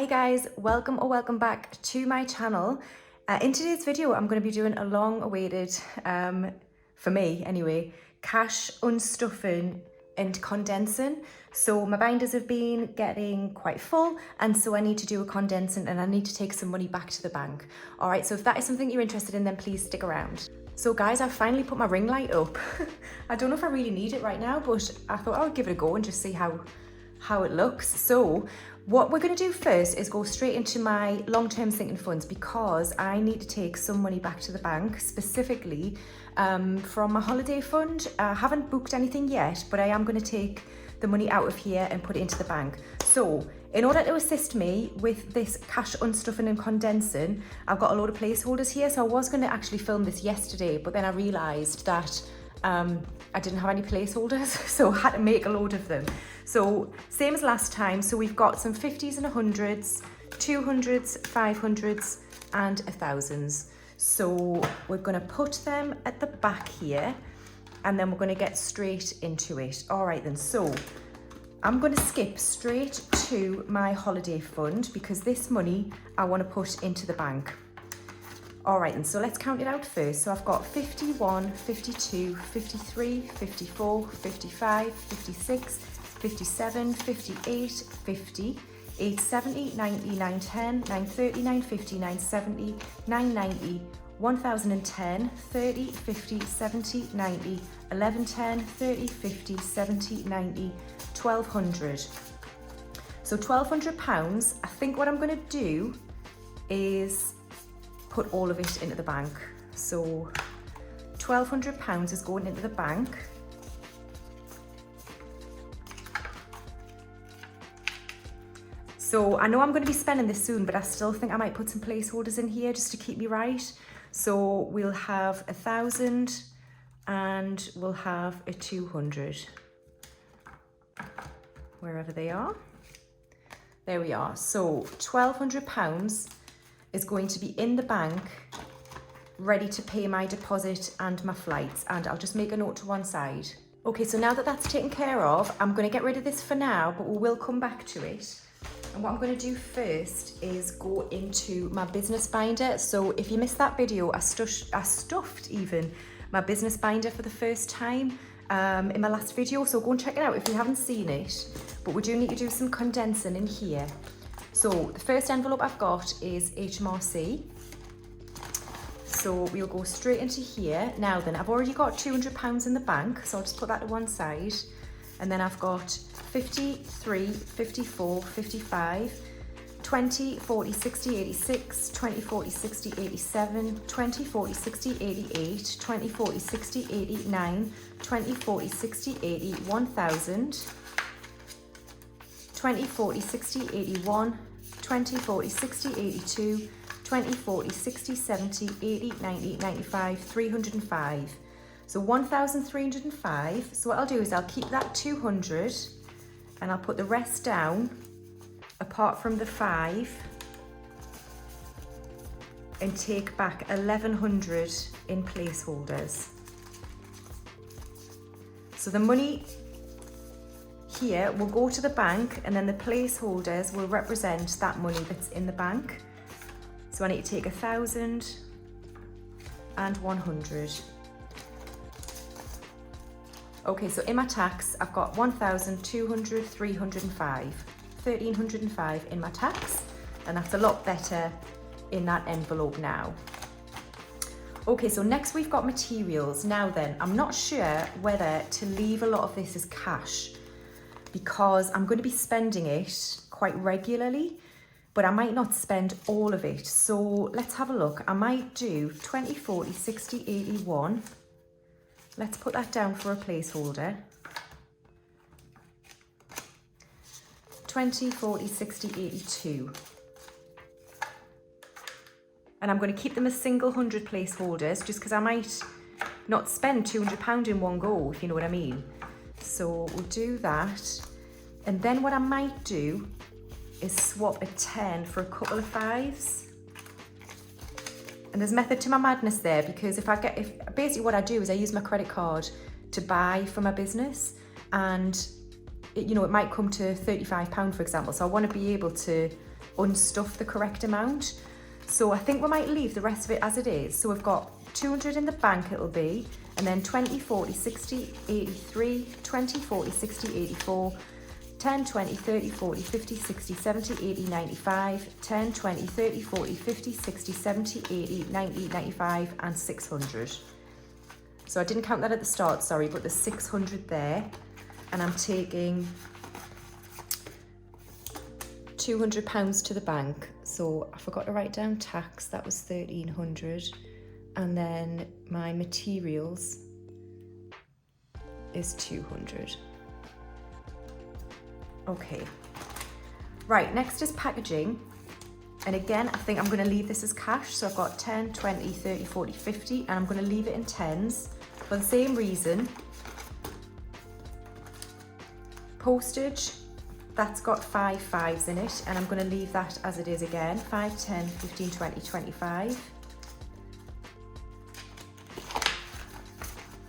Hi guys, welcome or welcome back to my channel. In today's video, I'm going to be doing a long-awaited, for me anyway, cash unstuffing and condensing. So my binders have been getting quite full, and so I need to do a condensing and I need to take some money back to the bank. All right, so if that is something you're interested in, then please stick around. So guys, I've finally put my ring light up. I don't know if I really need it right now, but I thought I would give it a go and just see how it looks. So what we're going to do first is go straight into my long-term sinking funds, because I need to take some money back to the bank, specifically from my holiday fund. I haven't booked anything yet, but I am going to take the money out of here and put it into the bank. So in order to assist me with this cash unstuffing and condensing, I've got a load of placeholders here. So I was going to actually film this yesterday, but then I realised that I didn't have any placeholders, so I had to make a load of them. So same as last time, so we've got some 50s and 100s, 200s, 500s and 1000s. So we're going to put them at the back here, and then we're going to get straight into it. All right then, so I'm going to skip straight to my holiday fund, because this money I want to put into the bank. All right, and so let's count it out first. So I've got 51, 52, 53, 54, 55, 56, 57, 58, 50, 870, 90, 910, 930, 950, 970, 990, 1010, 30, 50, 70, 90, 1110, 30, 50, 70, 90, 1200. So £1,200. I think what I'm going to do is put all of it into the bank. So £1,200 is going into the bank. So I know I'm going to be spending this soon, but I still think I might put some placeholders in here just to keep me right. So we'll have 1,000 and we'll have a 200, wherever they are. There we are. So £1,200 is going to be in the bank, ready to pay my deposit and my flights, and I'll just make a note to one side. Okay, so now that that's taken care of, I'm going to get rid of this for now, but we will come back to it. And what I'm going to do first is go into my business binder. So if you missed that video, I stuffed even my business binder for the first time in my last video, so go and check it out if you haven't seen it. But we do need to do some condensing in here. So the first envelope I've got is HMRC. So we'll go straight into here. Now then, I've already got £200 in the bank, so I'll just put that to one side. And then I've got 53, 54, 55, 20, 40, 60, 86, 20, 40, 60, 87, 20, 40, 60, 88, 20, 40, 60, 89, 20, 40, 60, 80, 1000, 20, 40, 60, 81, 20, 40, 60, 82, 20, 40, 60, 70, 80, 90, 95, 305. So 1,305. So what I'll do is I'll keep that 200 and I'll put the rest down, apart from the 5, and take back 1,100 in placeholders. So the money here will go to the bank, and then the placeholders will represent that money that's in the bank. So I need to take 1,000 and 100. Okay, so in my tax, I've got 1,200, 305, 1,305 in my tax, and that's a lot better in that envelope now. Okay, so next we've got materials. Now then, I'm not sure whether to leave a lot of this as cash, because I'm going to be spending it quite regularly, but I might not spend all of it. So let's have a look. I might do 20, 40, 60, 81. Let's put that down for a placeholder. 20, 40, 60, 82. And I'm going to keep them as single 100 placeholders, just because I might not spend £200 in one go, if you know what I mean. So we'll do that. And then what I might do is swap a 10 for a couple of 5s. And there's method to my madness there, because basically what I do is I use my credit card to buy for my business, and it might come to £35, for example. So I want to be able to unstuff the correct amount. So I think we might leave the rest of it as it is. So we've got 200 in the bank it'll be, and then 20, 40, 60, 83, 20, 40, 60, 84, 10, 20, 30, 40, 50, 60, 70, 80, 95, 10, 20, 30, 40, 50, 60, 70, 80, 90, 95, and 600. So I didn't count that at the start, sorry, but there's 600 there. And I'm taking £200 to the bank. So I forgot to write down tax, that was 1,300. And then my materials is 200. Okay, right, next is packaging. And again, I think I'm gonna leave this as cash. So I've got 10, 20, 30, 40, 50, and I'm gonna leave it in tens for the same reason. Postage, that's got 5 5s in it, and I'm gonna leave that as it is again. 5, 10, 15, 20, 25.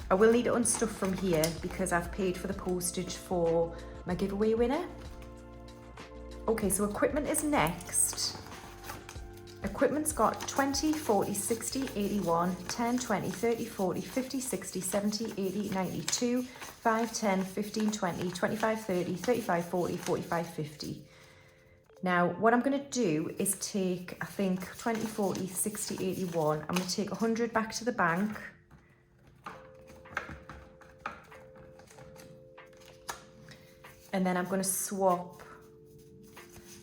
I will need to unstuff from here because I've paid for the postage for my giveaway winner. Okay, so equipment is next. Equipment's got 20, 40, 60, 81, 10, 20, 30, 40, 50, 60, 70, 80, 92, 5, 10, 15, 20, 25, 30, 35, 40, 45, 50. Now, what I'm gonna do is take, I think, 20, 40, 60, 81. I'm gonna take 100 back to the bank. And then I'm gonna swap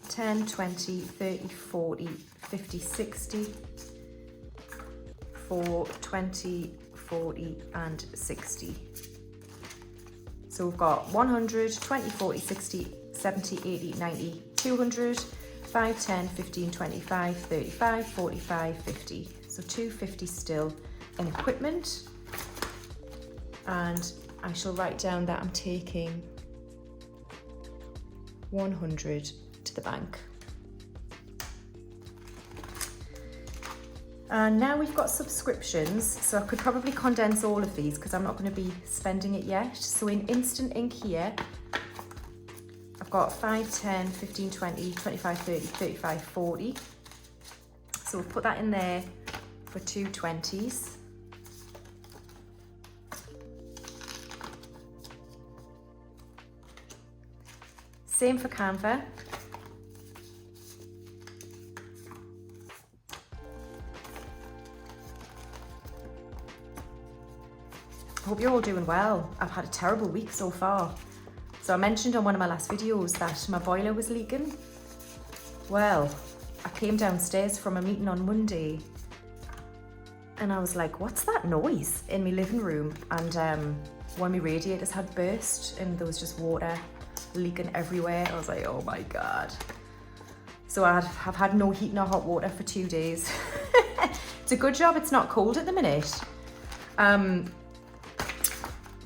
10, 20, 30, 40, 50, 60 for 20, 40 and 60. So we've got 100, 20, 40, 60, 70, 80, 90, 200, 5, 10, 15, 25, 35, 45, 50. So 250 still in equipment. And I shall write down that I'm taking 100 to the bank. And now we've got subscriptions, so I could probably condense all of these because I'm not going to be spending it yet. So in Instant Ink here, I've got 5, 10, 15, 20, 25, 30, 35, 40. So we'll put that in there for 2 20s. Same for Canva. I hope you're all doing well. I've had a terrible week so far. So I mentioned on one of my last videos that my boiler was leaking. Well, I came downstairs from a meeting on Monday and I was like, what's that noise in my living room? And one of my radiators had burst and there was just water leaking everywhere. I was like, oh my God. So I've had no heat nor hot water for 2 days. It's a good job it's not cold at the minute.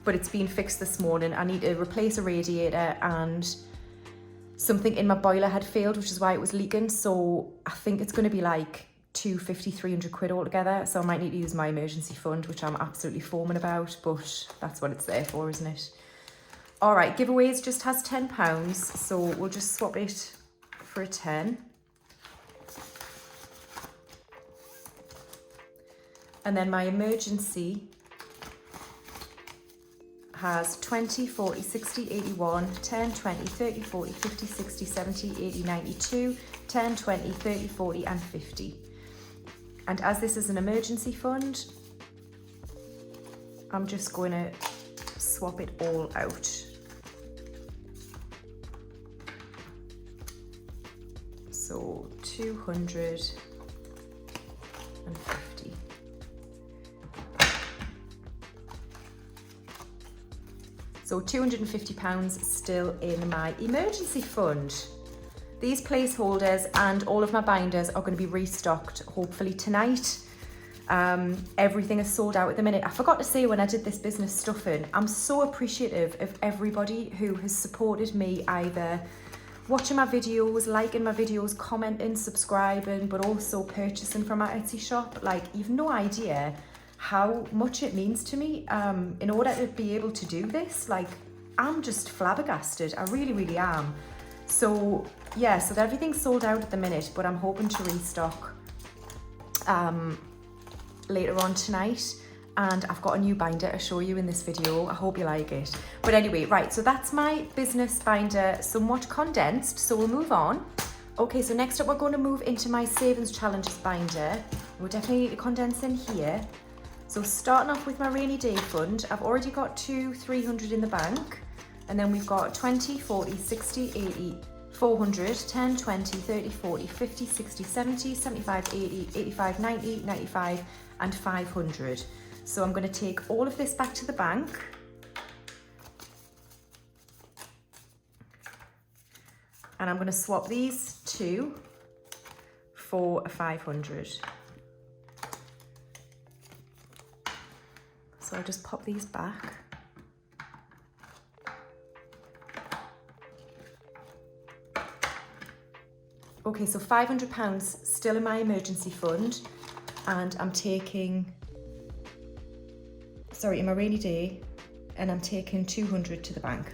But it's been fixed this morning. I need to replace a radiator and something in my boiler had failed, which is why it was leaking. So I think it's gonna be like 250, 300 quid altogether. So I might need to use my emergency fund, which I'm absolutely foaming about, but that's what it's there for, isn't it? All right, giveaways just has £10. So we'll just swap it for a 10. And then my emergency has 20, 40, 60, 81, 10, 20, 30, 40, 50, 60, 70, 80, 92, 10, 20, 30, 40, and 50. And as this is an emergency fund, I'm just going to swap it all out. So 250. So £250 still in my emergency fund. These placeholders and all of my binders are going to be restocked hopefully tonight. Everything is sold out at the minute. I forgot to say when I did this business stuffing, I'm so appreciative of everybody who has supported me, either watching my videos, liking my videos, commenting, subscribing, but also purchasing from my Etsy shop. Like, you've no idea how much it means to me. In order to be able to do this, like, I'm just flabbergasted. I really, really am. So yeah, so everything's sold out at the minute, but I'm hoping to restock later on tonight. And I've got a new binder to show you in this video. I hope you like it. But anyway, right, so that's my business binder, somewhat condensed, so we'll move on. Okay, so next up we're going to move into my savings challenges binder. We'll definitely need to condense in here. So starting off with my rainy day fund, I've already got 300 in the bank. And then we've got 20, 40, 60, 80, 400, 10, 20, 30, 40, 50, 60, 70, 75, 80, 85, 90, 95, and 500. So I'm going to take all of this back to the bank. And I'm going to swap these two for a 500. So I'll just pop these back. Okay, so £500 still in my emergency fund, and I'm taking, in my rainy day, and I'm taking 200 to the bank.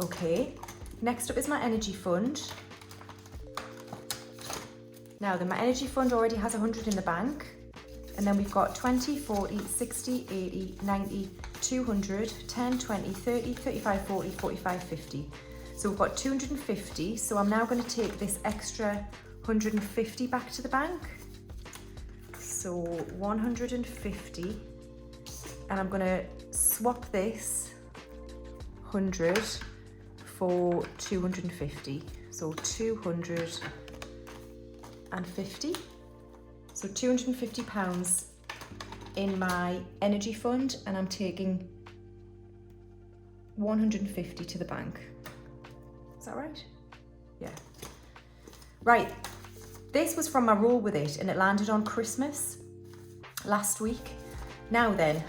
Okay, next up is my energy fund. Now then, my energy fund already has 100 in the bank, and then we've got 20, 40, 60, 80, 90, 200, 10, 20, 30, 35, 40, 45, 50. So we've got 250, so I'm now going to take this extra 150 back to the bank. So 150, and I'm going to swap this 100 for 250. So 250. So £250 in my energy fund, and I'm taking 150 to the bank. Is that right? Yeah. Right, this was from my roll with it, and it landed on Christmas last week. Now then,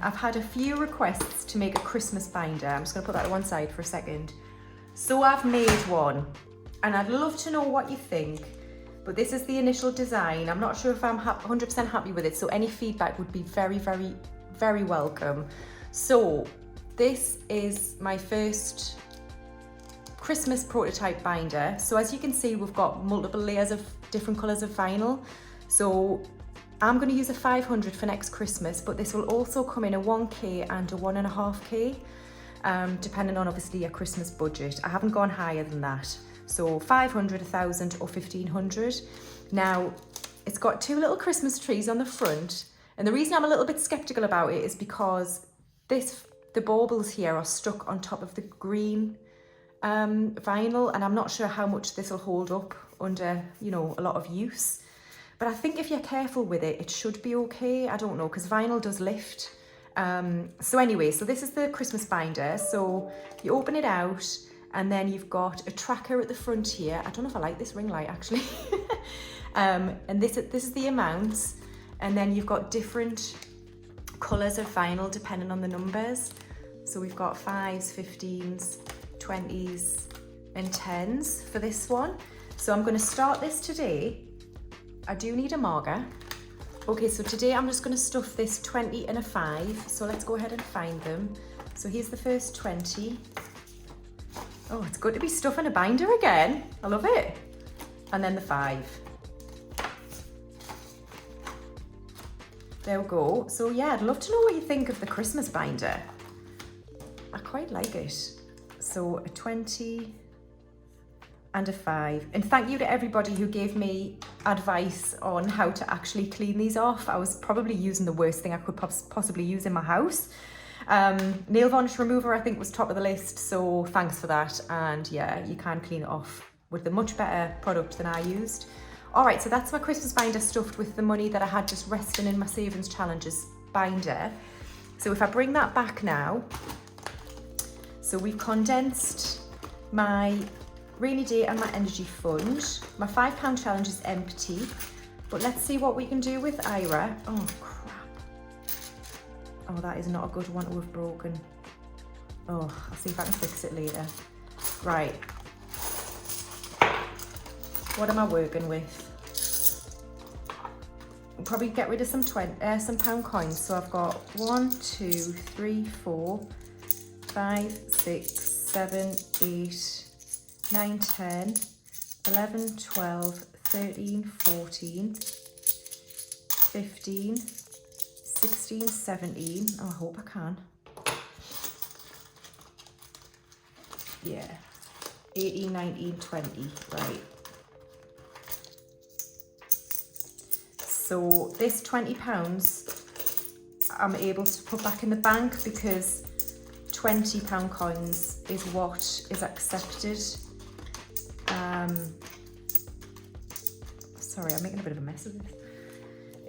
I've had a few requests to make a Christmas binder. I'm just gonna put that to one side for a second. So I've made one, and I'd love to know what you think, but this is the initial design. I'm not sure if I'm 100% happy with it, so any feedback would be very, very, very welcome. So this is my first Christmas prototype binder. So as you can see, we've got multiple layers of different colours of vinyl. So I'm going to use a 500 for next Christmas, but this will also come in a 1K and a 1.5K, depending on obviously your Christmas budget. I haven't gone higher than that. So 500, 1,000 or 1,500. Now, it's got two little Christmas trees on the front. And the reason I'm a little bit skeptical about it is because the baubles here are stuck on top of the green vinyl, and I'm not sure how much this will hold up under, you know, a lot of use. But I think if you're careful with it, it should be okay. I don't know, because vinyl does lift. So anyway, so this is the Christmas binder. So you open it out, and then you've got a tracker at the front here. I don't know if I like this ring light actually. And this is the amounts, and then you've got different colours of vinyl depending on the numbers. So we've got 5s, 15s, 20s and 10s for this one. So I'm going to start this today. I do need a marker. Okay, so today I'm just going to stuff this 20 and a 5. So let's go ahead and find them. So here's the first 20. Oh, it's good to be stuffing a binder again. I love it. And then the 5. There we go. So yeah, I'd love to know what you think of the Christmas binder. I quite like it. So a 20 and a 5. And thank you to everybody who gave me advice on how to actually clean these off. I was probably using the worst thing I could possibly use in my house. Nail varnish remover, I think, was top of the list. So thanks for that. And yeah, you can clean it off with a much better product than I used. All right, so that's my Christmas binder stuffed with the money that I had just resting in my savings challenges binder. So if I bring that back now, so we've condensed my rainy day and my energy fund. My £5 challenge is empty, but let's see what we can do with Ira. Oh crap. Oh, that is not a good one to have broken. Oh, I'll see if I can fix it later. Right. What am I working with? I'll probably get rid of some pound coins. So I've got 1, 2, 3, 4, 5, 6, 7, 8, 9, 10, 11, 12, 13, 14, 15, 16, 17. Oh, I hope I can. Yeah. 18, 19, 20. Right. So this £20 I'm able to put back in the bank because £20 coins is what is accepted. Sorry, I'm making a bit of a mess of this.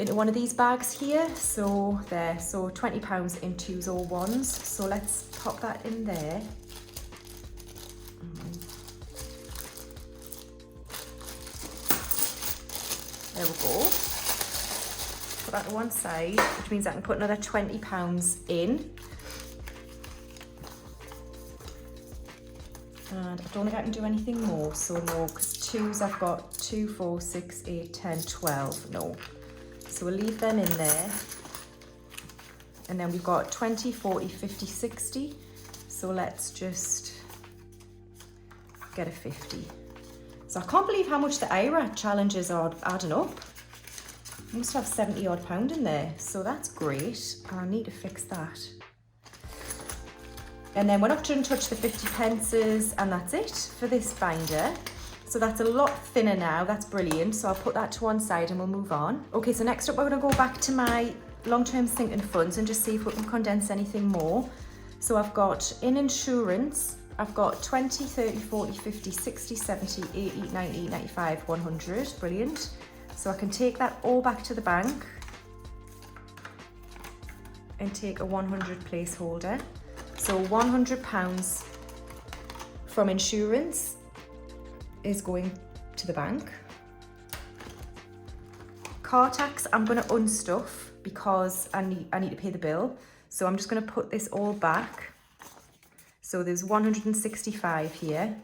Into one of these bags here. So there, so £20 in 2s or 1s. So let's pop that in there. There we go. Put that to one side, which means I can put another £20 in. And I don't think I can do anything more, so no, because 2s I've got 2, 4, 6, 8, 10, 12, no. So we'll leave them in there. And then we've got 20, 40, 50, 60. So let's just get a 50. So I can't believe how much the IRA challenges are adding up. I must have 70 odd pound in there, so that's great. And I need to fix that. And then we're not going to touch the 50 pences, and that's it for this binder. So that's a lot thinner now, that's brilliant. So I'll put that to one side and we'll move on. Okay, so next up we're going to go back to my long-term sinking funds and just see if we can condense anything more. So I've got in insurance, I've got 20, 30, 40, 50, 60, 70, 80, 90, 95, 100, brilliant. So I can take that all back to the bank and take a 100 placeholder. So £100 from insurance is going to the bank. Car tax, I'm going to unstuff because I need to pay the bill. So I'm just going to put this all back. So there's 165 here.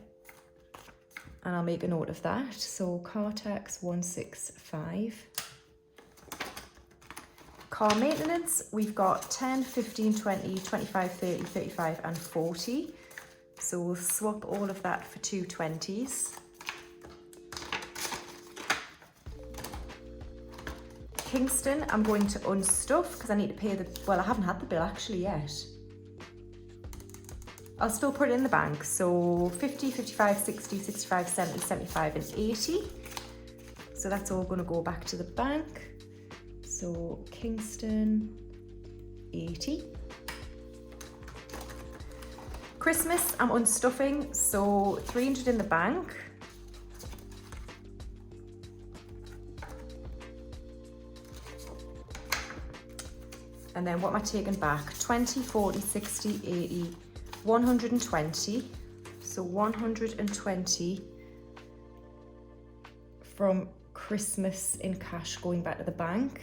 And I'll make a note of that. So car tax 165. Car maintenance, we've got 10, 15, 20, 25, 30, 35 and 40. So we'll swap all of that for 2 20s. Kingston, I'm going to unstuff because I need to pay the, well, I haven't had the bill actually yet. I'll still put it in the bank. So 50, 55, 60, 65, 70, 75 and 80. So that's all going to go back to the bank. So Kingston, 80. Christmas, I'm unstuffing, so 300 in the bank. And then what am I taking back? 20, 40, 60, 80, 120. So 120 from Christmas in cash going back to the bank.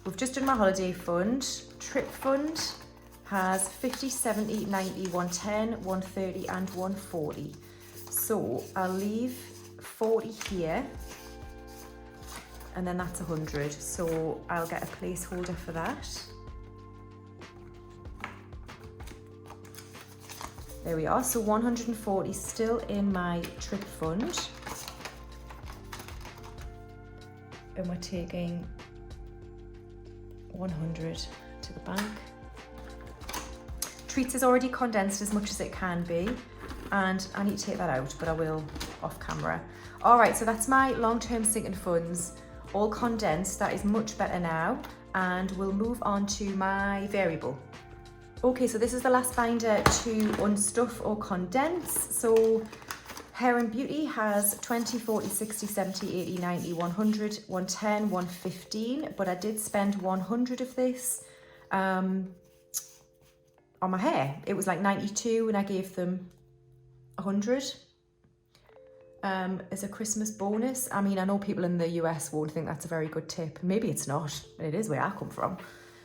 We've just done my holiday fund. Trip fund has 50, 70, 90, 110, 130 and 140. So I'll leave 40 here and then that's 100. So I'll get a placeholder for that. There we are. So 140 still in my trip fund. And we're taking 100 to the bank. Treats is already condensed as much as it can be, and I need to take that out, but I will off camera. All right, so that's my long-term sinking funds, all condensed. That is much better now, and we'll move on to my variable. Okay, so this is the last binder to unstuff or condense. So Hair and Beauty has 20, 40, 60, 70, 80, 90, 100, 110, 115, but I did spend 100 of this on my hair. It was like 92 and I gave them 100 as a Christmas bonus. I mean, I know people in the US won't think that's a very good tip. Maybe it's not, and it is where I come from.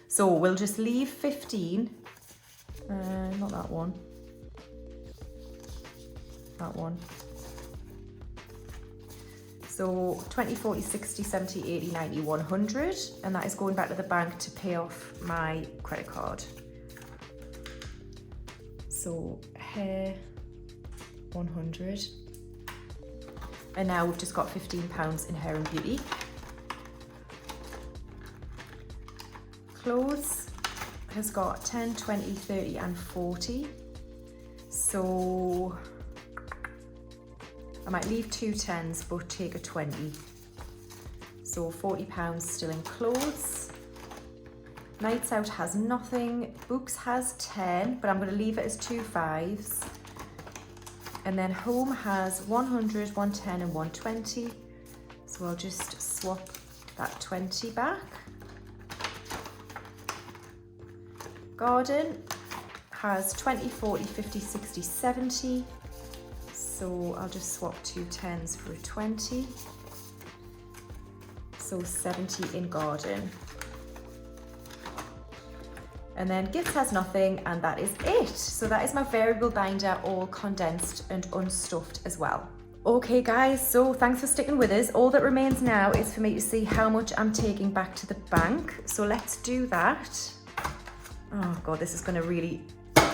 So we'll just leave 15, not that one, that one. So 20, 40, 60, 70, 80, 90, 100, and that is going back to the bank to pay off my credit card. So hair, 100. And now we've just got £15 in hair and beauty. Clothes has got 10, 20, 30 and 40. So I might leave 2 10s but take a 20. So £40 still in clothes. Nights out has nothing. Books has 10, but I'm going to leave it as 2 5s. And then home has 100, 110 and 120. So I'll just swap that 20 back. Garden has 20, 40, 50, 60, 70. So I'll just swap 2 10s for a 20. So 70 in garden. And then gifts has nothing, and that is it. So that is my variable binder, all condensed and unstuffed as well. Okay guys, so thanks for sticking with us. All that remains now is for me to see how much I'm taking back to the bank. So let's do that. Oh God, this is gonna really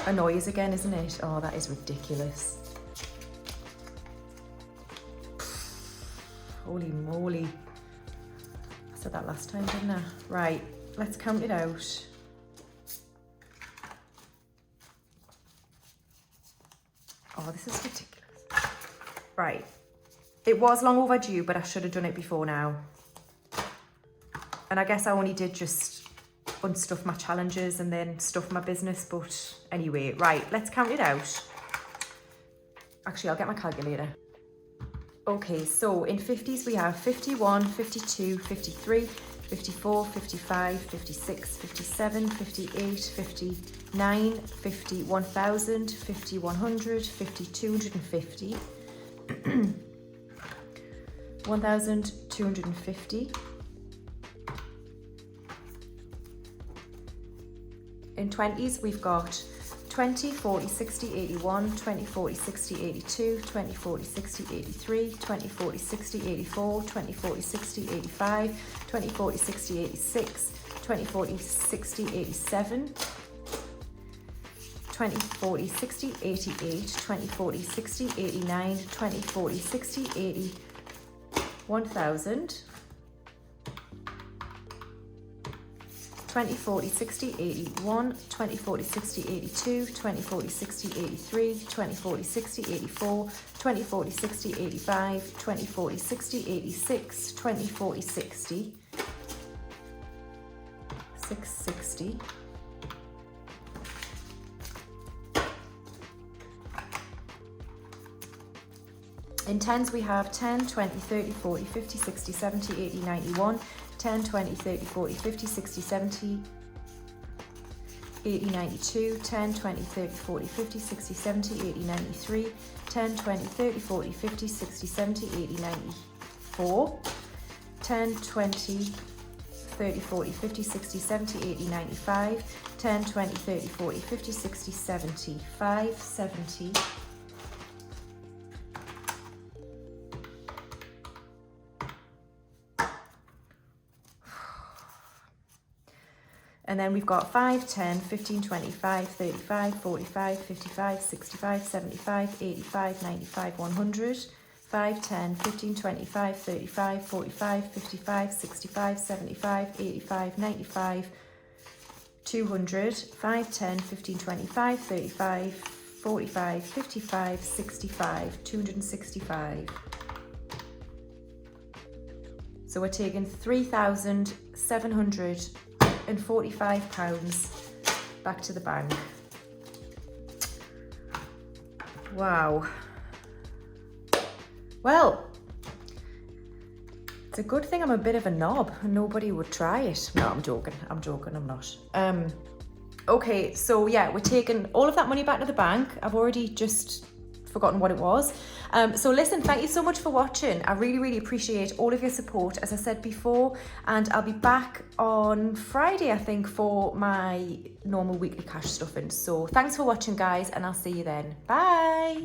annoy us again, isn't it? Oh, that is ridiculous. Holy moly. I said that last time, didn't I? Right, let's count it out. Oh, this is ridiculous. Right, it was long overdue, but I should have done it before now. And I guess I only did just unstuff my challenges and then stuff my business, but anyway, right, let's count it out. Actually, I'll get my calculator. Okay, so in 50s we have 51, 52, 53, 54, 55, 56, 57, 58, 59, 50, 1000, 50, 100, 50, 250, 1250. In 20s we've got 20, 40, 60, 81, 20, 40, 60, 82, 20, 40, 60, 83, 20, 40, 60, 84, 20, 40, 60, 85, 20, 40, 60, 86, 20, 40, 60, 87, 20, 40, 60, 88, 20, 40, 60, 89, 20, 40, 60, 80, 1000, 20, 40, 60, 81, 20, 40, 60, 82, 20, 40, 60, 83, 20, 40, 60, 84, 20, 40, 60, 85, 20, 40, 60, 86, 20, 40, 60, 660, in tens we have 10, 20, 30, 40, 50, 60, 70, 80, 91, 10, 20, 30, 40, 50, 60, 70, 80, 92, 10, 20, 30, 40, 50, 60, 70, 80, 93, 10, 20, 30, 40, 50, 60, 70, 80, 94, 10, 20, 30, 40, 50, 60, 70, 80, 95, 10, 20, 30, 40, 50, 60, 75, 70, and then we've got 5, 10, 15, 25, 35, 45, 55, 65, 75, 85, 95, 100, 5, 10, 15, 25, 35, 45, 55, 65, 75, 85, 95, 200, 5, 10, 15, 25, 35, 45, 55, 65, 265. So we're taking £3,745 back to the bank. Wow. Well, it's a good thing I'm a bit of a knob and nobody would try it. No, I'm joking, I'm not. Okay, so yeah, we're taking all of that money back to the bank. I've already just forgotten what it was. So listen, thank you so much for watching. I really appreciate all of your support, as I said before, and I'll be back on Friday, I think, for my normal weekly cash stuffing. So thanks for watching, guys, and I'll see you then. Bye.